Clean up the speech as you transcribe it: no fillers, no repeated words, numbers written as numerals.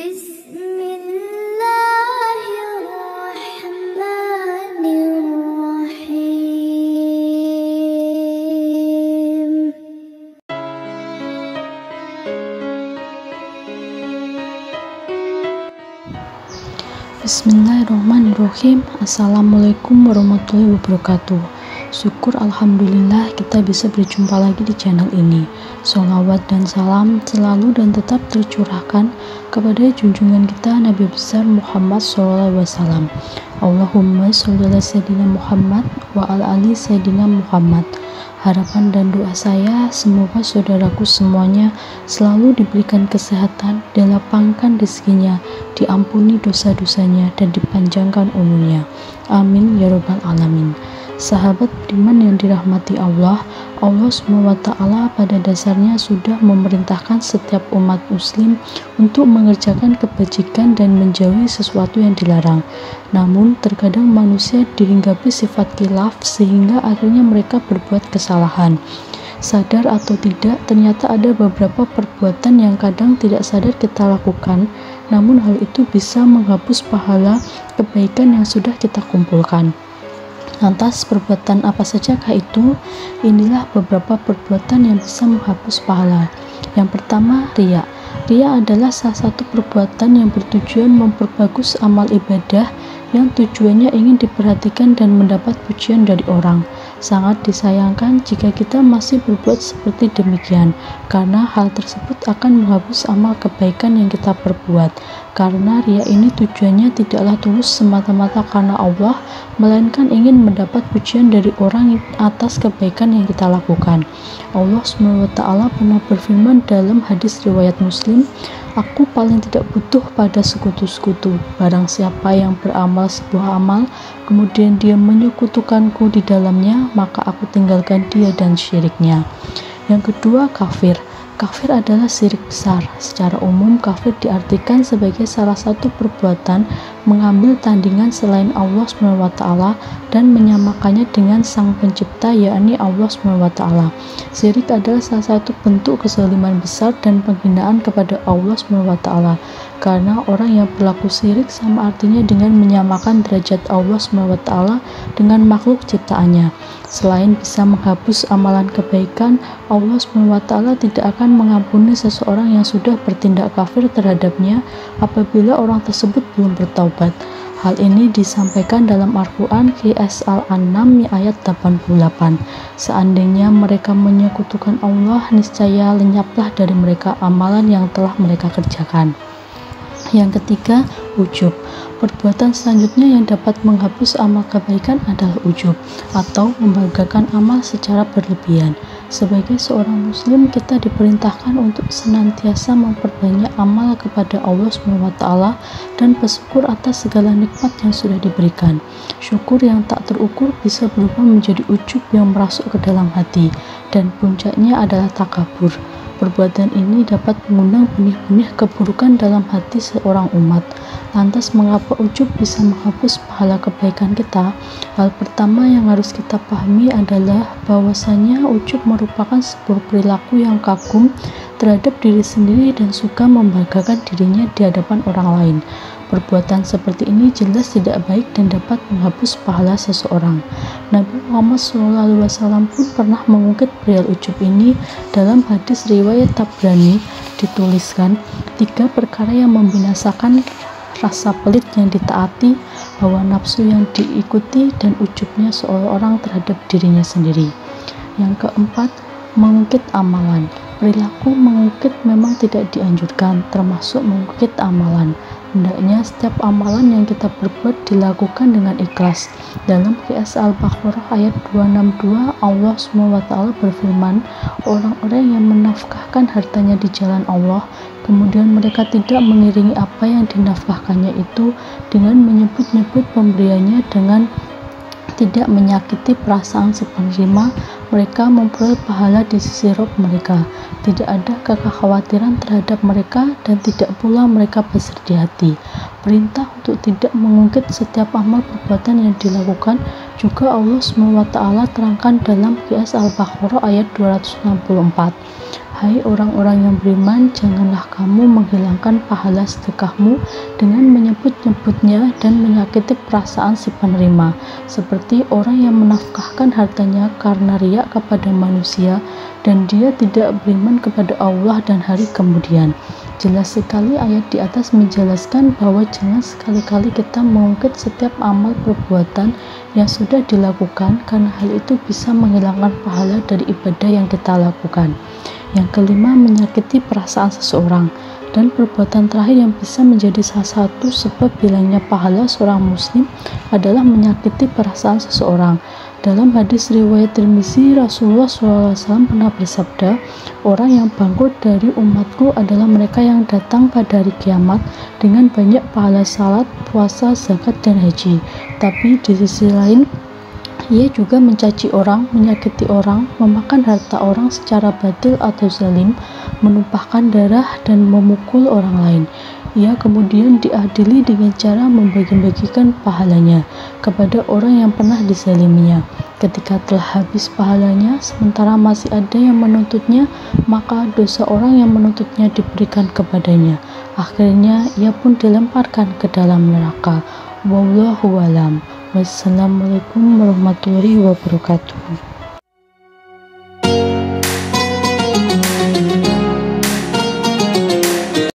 Bismillahirrahmanirrahim. Bismillahirrahmanirrahim. Assalamualaikum warahmatullahi wabarakatuh. Syukur alhamdulillah kita bisa berjumpa lagi di channel ini. Sholawat dan salam selalu dan tetap tercurahkan kepada junjungan kita Nabi besar Muhammad SAW. Allahumma sholli ala sayyidina Muhammad wa ala ali sayyidina Muhammad. Harapan dan doa saya semoga saudaraku semuanya selalu diberikan kesehatan, dilapangkan rezekinya, diampuni dosa-dosanya, dan dipanjangkan umurnya. Amin ya rabbal alamin. Sahabat beriman yang dirahmati Allah, Allah SWT pada dasarnya sudah memerintahkan setiap umat muslim untuk mengerjakan kebajikan dan menjauhi sesuatu yang dilarang. Namun terkadang manusia dihinggapi sifat khilaf sehingga akhirnya mereka berbuat kesalahan. Sadar atau tidak, ternyata ada beberapa perbuatan yang kadang tidak sadar kita lakukan, namun hal itu bisa menghapus pahala kebaikan yang sudah kita kumpulkan. Lantas perbuatan apa sajakah itu? Inilah beberapa perbuatan yang bisa menghapus pahala. Yang pertama, riya. Riya adalah salah satu perbuatan yang bertujuan memperbagus amal ibadah yang tujuannya ingin diperhatikan dan mendapat pujian dari orang. Sangat disayangkan jika kita masih berbuat seperti demikian, karena hal tersebut akan menghapus amal kebaikan yang kita perbuat. Karena riya ini tujuannya tidaklah tulus semata-mata karena Allah, melainkan ingin mendapat pujian dari orang atas kebaikan yang kita lakukan. Allah SWT pernah berfirman dalam hadis riwayat Muslim, "Aku paling tidak butuh pada sekutu-sekutu. Barang siapa yang beramal sebuah amal, kemudian dia menyekutukanku di dalamnya, maka aku tinggalkan dia dan syiriknya." Yang kedua, kafir. Kafir adalah syirik besar. Secara umum, kafir diartikan sebagai salah satu perbuatan mengambil tandingan selain Allah SWT dan menyamakannya dengan Sang Pencipta, yakni Allah SWT. Syirik adalah salah satu bentuk kezaliman besar dan penghinaan kepada Allah SWT. Karena orang yang berlaku syirik sama artinya dengan menyamakan derajat Allah SWT dengan makhluk ciptaannya. Selain bisa menghapus amalan kebaikan, Allah SWT tidak akan mengampuni seseorang yang sudah bertindak kafir terhadapnya apabila orang tersebut belum bertaubat. Hal ini disampaikan dalam Al-Quran QS Al-An'am ayat 88. Seandainya mereka menyekutukan Allah, niscaya lenyaplah dari mereka amalan yang telah mereka kerjakan. Yang ketiga, ujub. Perbuatan selanjutnya yang dapat menghapus amal kebaikan adalah ujub atau membanggakan amal secara berlebihan. Sebagai seorang muslim, kita diperintahkan untuk senantiasa memperbanyak amal kepada Allah SWT dan bersyukur atas segala nikmat yang sudah diberikan. Syukur yang tak terukur bisa berubah menjadi ujub yang merasuk ke dalam hati, dan puncaknya adalah takabur. Perbuatan ini dapat mengundang benih-benih keburukan dalam hati seorang umat. Lantas mengapa ujub bisa menghapus pahala kebaikan kita? Hal pertama yang harus kita pahami adalah bahwasanya ujub merupakan sebuah perilaku yang kagum terhadap diri sendiri dan suka membanggakan dirinya di hadapan orang lain. Perbuatan seperti ini jelas tidak baik dan dapat menghapus pahala seseorang. Nabi Muhammad SAW pun pernah mengungkit perihal ujub ini dalam hadis riwayat Tabrani. Dituliskan, 3 perkara yang membinasakan rasa pelit yang ditaati, hawa nafsu yang diikuti, dan ujubnya seorang terhadap dirinya sendiri. Yang keempat, mengungkit amalan. Perilaku mengungkit memang tidak dianjurkan, termasuk mengungkit amalan. Hendaknya setiap amalan yang kita berbuat dilakukan dengan ikhlas. Dalam QS Al-Baqarah ayat 262, Allah SWT berfirman, orang-orang yang menafkahkan hartanya di jalan Allah, kemudian mereka tidak mengiringi apa yang dinafkahkannya itu dengan menyebut-nyebut pemberiannya dengan tidak menyakiti perasaan si penerima, mereka memperoleh pahala di sisi Rabb mereka. Tidak ada kekhawatiran terhadap mereka dan tidak pula mereka bersedih hati. Perintah untuk tidak mengungkit setiap amal perbuatan yang dilakukan juga Allah SWT terangkan dalam QS Al-Baqarah ayat 264. Hai orang-orang yang beriman, janganlah kamu menghilangkan pahala sedekahmu dengan menyebut-nyebutnya dan menyakiti perasaan si penerima, seperti orang yang menafkahkan hartanya karena riya kepada manusia dan dia tidak beriman kepada Allah dan hari kemudian. Jelas sekali ayat di atas menjelaskan bahwa jangan sekali-kali kita mengungkit setiap amal perbuatan yang sudah dilakukan, karena hal itu bisa menghilangkan pahala dari ibadah yang kita lakukan. Yang kelima, menyakiti perasaan seseorang. Dan perbuatan terakhir yang bisa menjadi salah satu sebab hilangnya pahala seorang muslim adalah menyakiti perasaan seseorang. Dalam hadis riwayat Tirmizi, Rasulullah SAW pernah bersabda, orang yang bangkrut dari umatku adalah mereka yang datang pada hari kiamat dengan banyak pahala salat, puasa, zakat, dan haji. Tapi di sisi lain, ia juga mencaci orang, menyakiti orang, memakan harta orang secara batil atau zalim, menumpahkan darah, dan memukul orang lain. Ia kemudian diadili dengan cara membagi-bagikan pahalanya kepada orang yang pernah dizaliminya. Ketika telah habis pahalanya, sementara masih ada yang menuntutnya, maka dosa orang yang menuntutnya diberikan kepadanya. Akhirnya ia pun dilemparkan ke dalam neraka. Wallahu a'lam. Wassalamualaikum warahmatullahi wabarakatuh.